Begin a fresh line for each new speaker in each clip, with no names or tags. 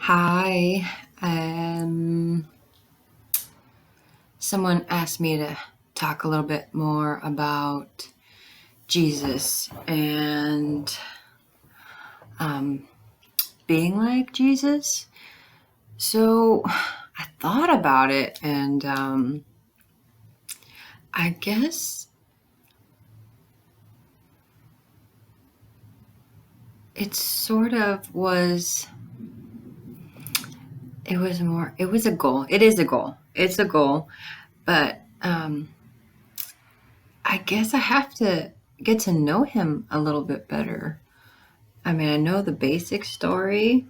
Hi. Um, Someone asked me to talk a little bit more about Jesus and um, being like Jesus. So I thought about it, and I guess it sort of was. It was a goal. It is a goal. It's a goal, but I guess I have to get to know him a little bit better. I mean, I know the basic story,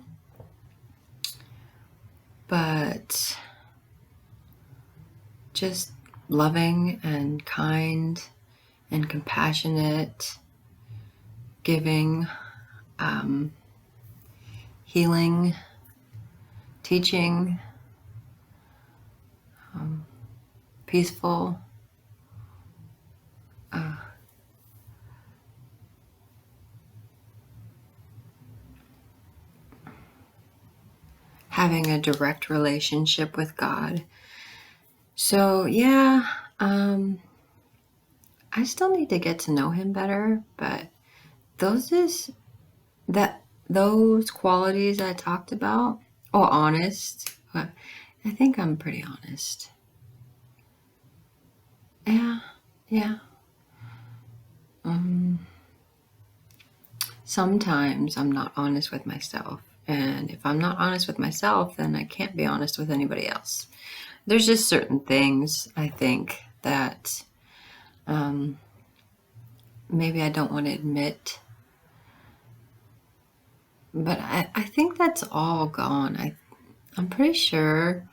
but just loving and kind and compassionate, giving, healing, teaching, peaceful. Having a direct relationship with God. So, yeah, I still need to get to know him better, but those is that those qualities I talked about. Oh, honest. But I think I'm pretty honest. Yeah, yeah. Sometimes I'm not honest with myself. And if I'm not honest with myself, then I can't be honest with anybody else. There's just certain things I think that maybe I don't want to admit. But I think that's all gone. I'm pretty sure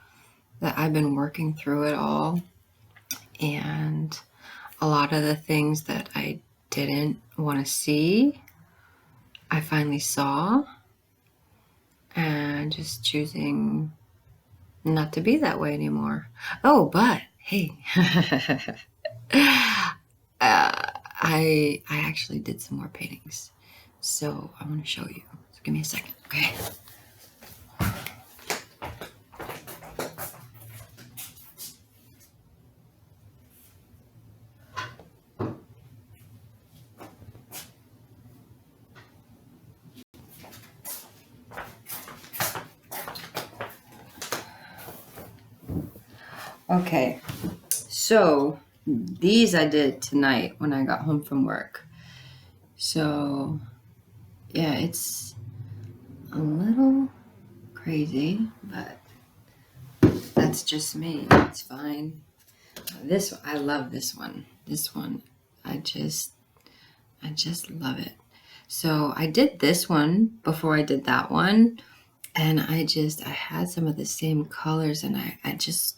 that I've been working through it all. And a lot of the things that I didn't want to see, I finally saw. And just choosing not to be that way anymore. Oh, but hey, I actually did some more paintings, so I want to show you. So give me a second, okay? Okay, so these I did tonight when I got home from work. So yeah, it's a little crazy, but that's just me. It's fine. I love this one. This one, I just love it. So I did this one before I did that one, and I had some of the same colors, and I just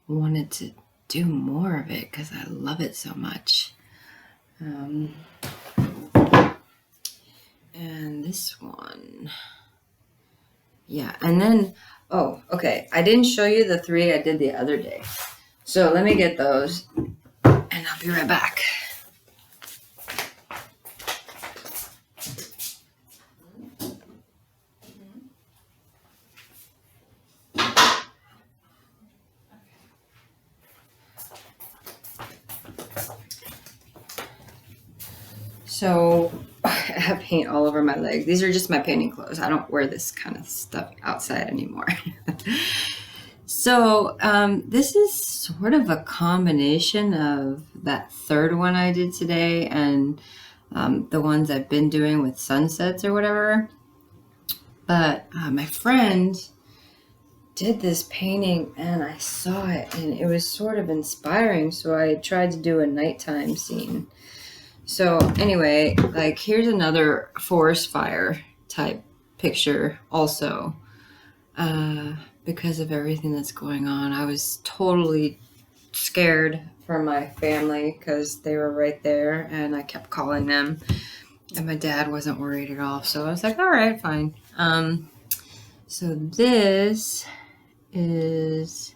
wanted to do more of it because I love it so much. And this one, yeah, and then, oh, okay, I didn't show you the three I did the other day. So let me get those, and I'll be right back. So I have paint all over my legs. These are just my painting clothes. I don't wear this kind of stuff outside anymore. So this is sort of a combination of that third one I did today and the ones I've been doing with sunsets or whatever. But my friend did this painting and I saw it and it was sort of inspiring. So I tried to do a nighttime scene. So anyway, like here's another forest fire type picture also. Because of everything that's going on, I was totally scared for my family because they were right there and I kept calling them and my dad wasn't worried at all. So I was like, all right, fine. So this is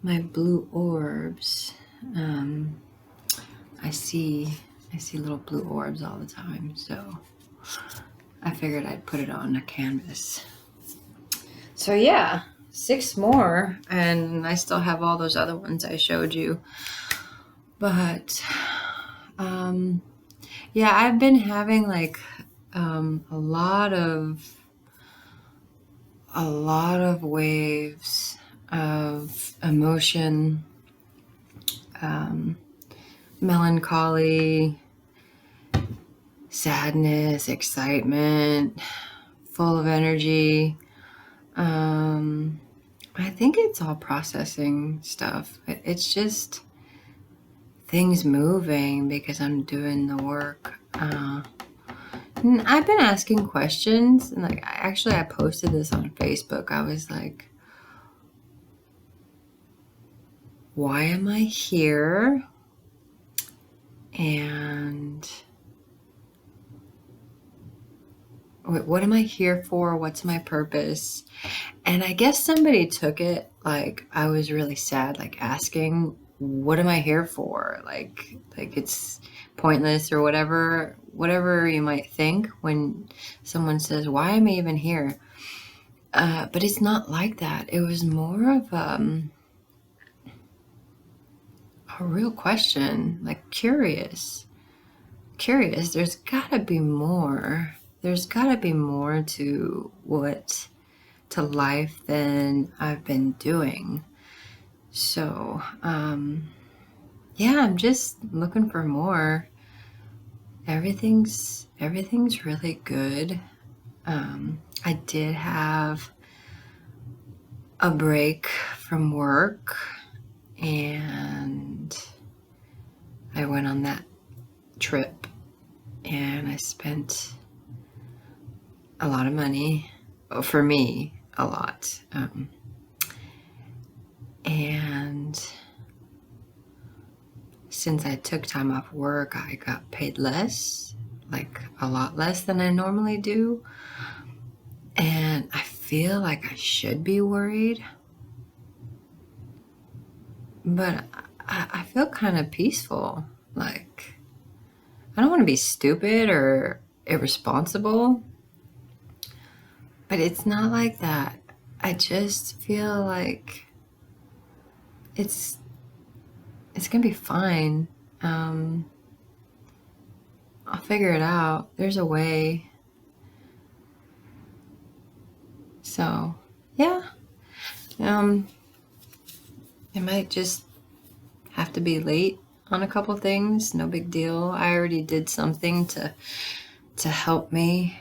my blue orbs. I see little blue orbs all the time, so I figured I'd put it on a canvas. So yeah, 6 more, and I still have all those other ones I showed you. But yeah, I've been having like a lot of waves of emotion, melancholy, sadness, excitement, full of energy. I think it's all processing stuff. It's just things moving because I'm doing the work. And I've been asking questions, and like I posted this on Facebook. I was like, why am I here? And what am I here for? What's my purpose? And I guess somebody took it like I was really sad, like asking, what am I here for? Like it's pointless or whatever you might think when someone says, why am I even here? But it's not like that. It was more of a real question, like curious. There's gotta be more. There's gotta be more to life than I've been doing. So, yeah, I'm just looking for more. Everything's really good. I did have a break from work, and I went on that trip, and I spent a lot of money. For me, a lot. And since I took time off work, I got paid less, like a lot less than I normally do. And I feel like I should be worried, but I feel kind of peaceful. Like, I don't want to be stupid or irresponsible, but it's not like that. I just feel like it's gonna be fine. I'll figure it out. There's a way. So, yeah. It might just have to be late on a couple things. No big deal. I already did something to help me.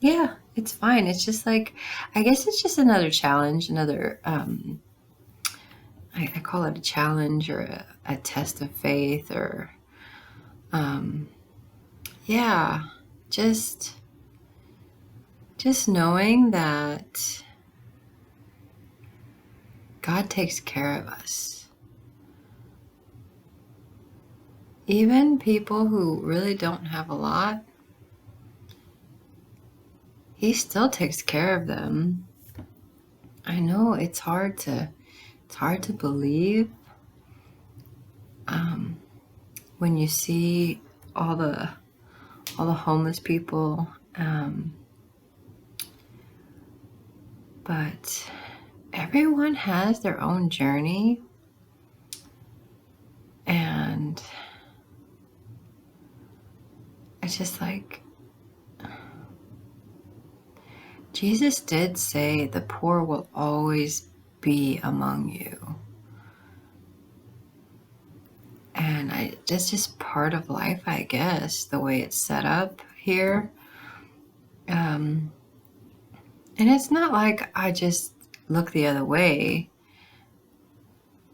Yeah, it's fine. It's just like, I guess it's just another challenge, another I call it a challenge or a test of faith or yeah, just knowing that God takes care of us. Even people who really don't have a lot, He still takes care of them. I know it's hard to believe when you see all the homeless people, but everyone has their own journey, and it's just like Jesus did say the poor will always be among you. And that's just part of life, I guess, the way it's set up here. And it's not like I just look the other way.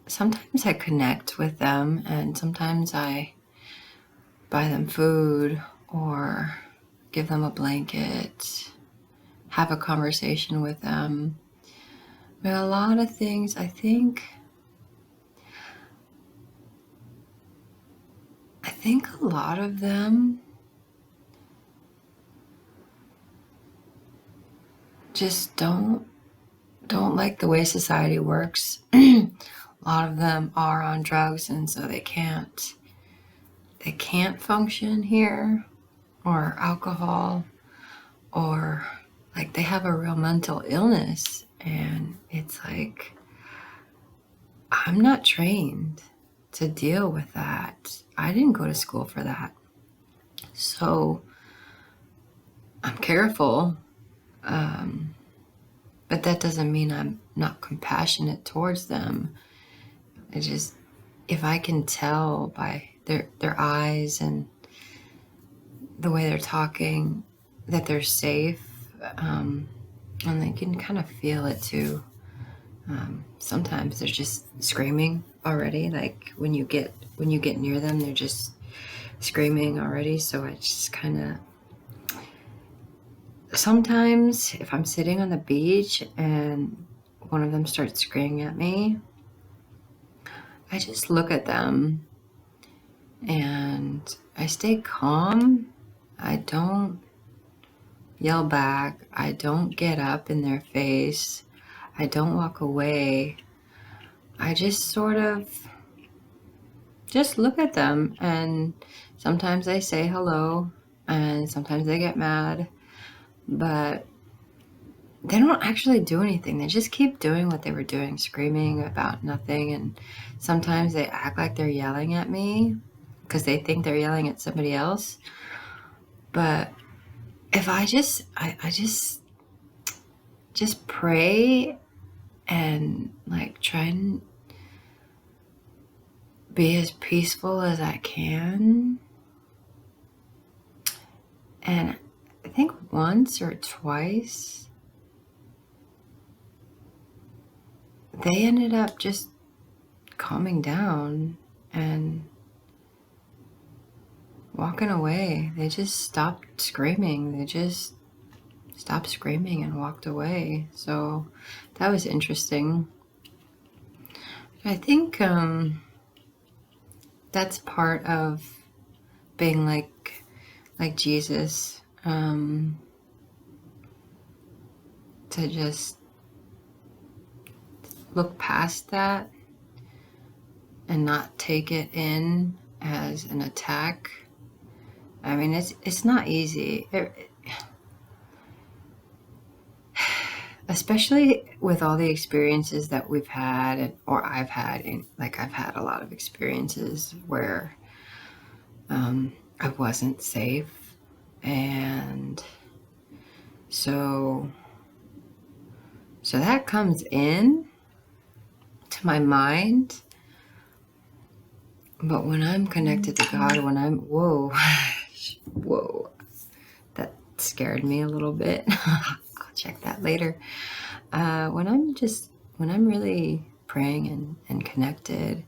Sometimes I connect with them, and sometimes I buy them food or give them a blanket, have a conversation with them. But a lot of things, I think a lot of them just don't like the way society works. A lot of them are on drugs, and so they can't function here, or alcohol, or like they have a real mental illness, and it's like, I'm not trained to deal with that. I didn't go to school for that. So I'm careful, but that doesn't mean I'm not compassionate towards them. I just, if I can tell by their eyes and the way they're talking that they're safe, and they can kind of feel it too. Sometimes they're just screaming already. Like when you get near them, they're just screaming already. So I just kind of, sometimes if I'm sitting on the beach and one of them starts screaming at me, I just look at them and I stay calm. I don't yell back. I don't get up in their face. I don't walk away. I just sort of just look at them, and sometimes they say hello and sometimes they get mad, but they don't actually do anything. They just keep doing what they were doing, screaming about nothing. And sometimes they act like they're yelling at me because they think they're yelling at somebody else. But if I just pray and like try and be as peaceful as I can. And I think once or twice they ended up just calming down and walking away. They just stopped screaming. They just stopped screaming and walked away. So that was interesting. I think that's part of being like Jesus, to just look past that and not take it in as an attack. I mean, it's not easy. Especially with all the experiences that we've had, or I've had, and like I've had a lot of experiences where I wasn't safe, and so that comes in to my mind. But when I'm connected to God, when I'm whoa, that scared me a little bit. I'll check that later. When I'm really praying and connected,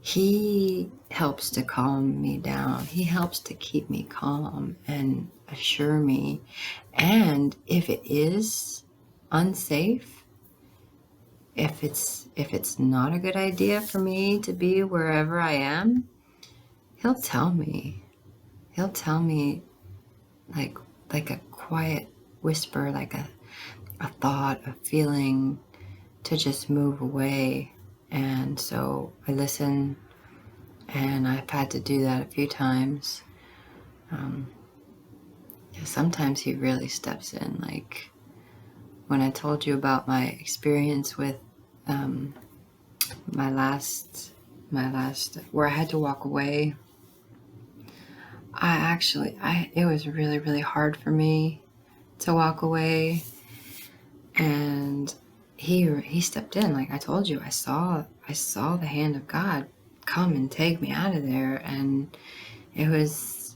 He helps to calm me down. He helps to keep me calm and assure me. And if it is unsafe, if it's not a good idea for me to be wherever I am, He'll tell me. He'll tell me like a quiet whisper, like a thought, a feeling, to just move away. And so I listen, and I've had to do that a few times. Sometimes He really steps in, like when I told you about my experience with my last where I had to walk away. It was really, really hard for me to walk away, and he stepped in. Like I told you, I saw the hand of God come and take me out of there, and it was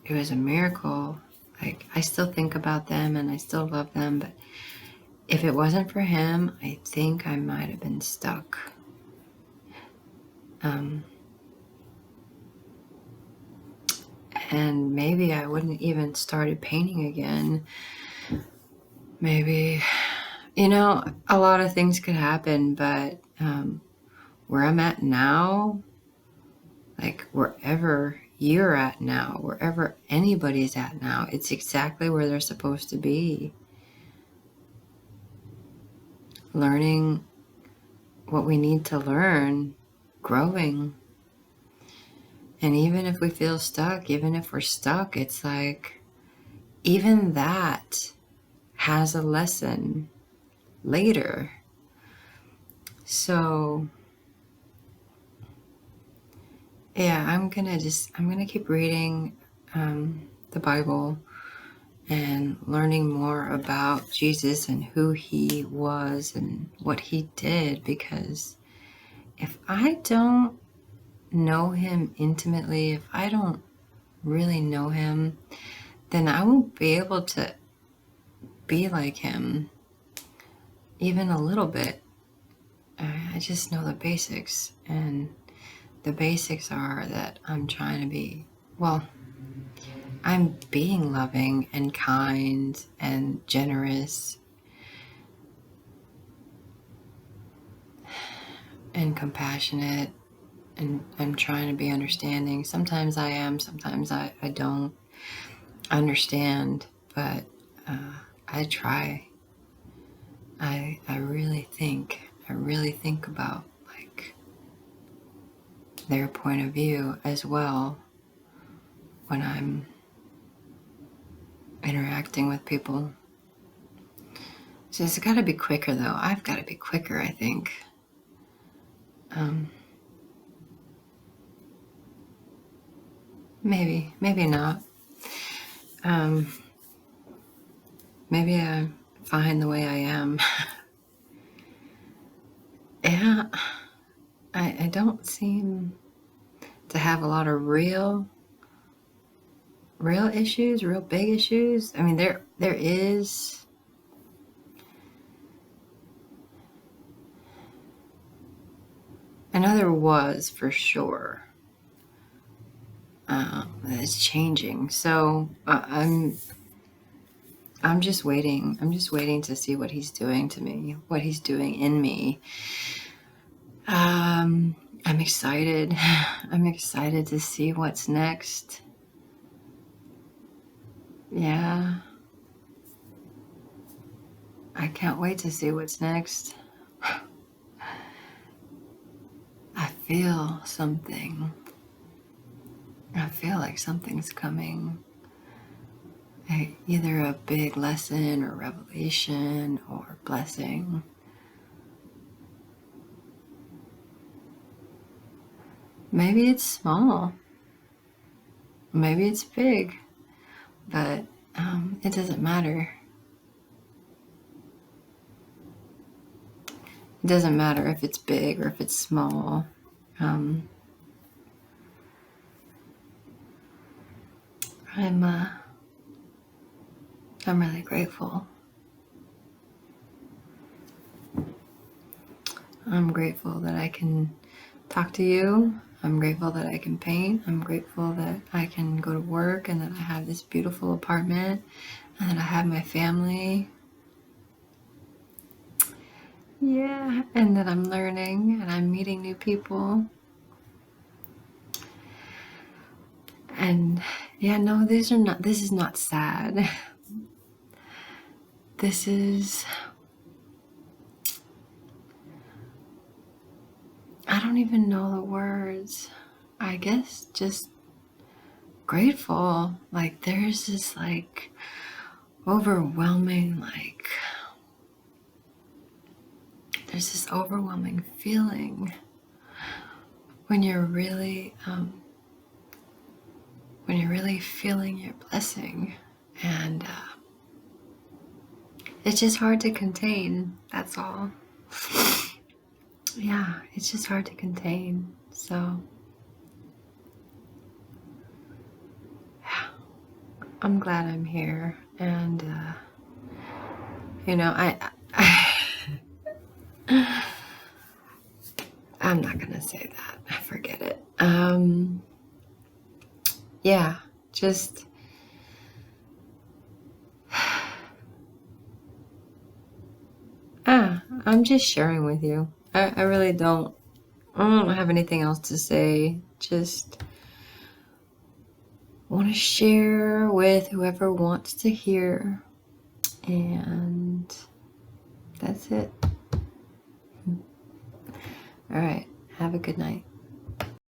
a miracle. Like I still think about them and I still love them, but if it wasn't for Him, I think I might have been stuck. And maybe I wouldn't even started painting again. Maybe, a lot of things could happen, but where I'm at now, like wherever you're at now, wherever anybody's at now, it's exactly where they're supposed to be. Learning what we need to learn, growing. And even if we feel stuck, even if we're stuck, it's like, even that has a lesson later. So yeah, I'm gonna keep reading the Bible and learning more about Jesus and who he was and what he did, because if I don't know him intimately, if I don't really know him, then I won't be able to be like him even a little bit. I just know the basics, and the basics are that I'm trying to be, well, I'm being loving and kind and generous and compassionate, and I'm trying to be understanding. Sometimes I am, sometimes I don't understand, but I try. I really think about like their point of view as well when I'm interacting with people. So it's got to be quicker though. I've got to be quicker, I think. Maybe not. Maybe I'm fine the way I am. Yeah, I don't seem to have a lot of real issues, real big issues. I mean, there is, I know there was for sure. It's changing, so I'm just waiting. I'm just waiting to see what he's doing to me, what he's doing in me. I'm excited. I'm excited to see what's next. Yeah. I can't wait to see what's next. I feel something. I feel like something's coming. Either a big lesson or revelation or blessing. Maybe it's small. Maybe it's big. But it doesn't matter. It doesn't matter if it's big or if it's small. I'm really grateful. I'm grateful that I can talk to you. I'm grateful that I can paint. I'm grateful that I can go to work and that I have this beautiful apartment and that I have my family. Yeah, and that I'm learning and I'm meeting new people. And yeah, no, this is not sad. This is, I don't even know the words. I guess just grateful. Like there's this like overwhelming, like there's this overwhelming feeling when you're really feeling your blessing, and it's just hard to contain. That's all. Yeah, it's just hard to contain. So yeah, I'm glad I'm here, and I'm not gonna say that. Forget it. Yeah, just I'm just sharing with you. I really don't. I don't have anything else to say. Just want to share with whoever wants to hear, and that's it. All right. Have a good night.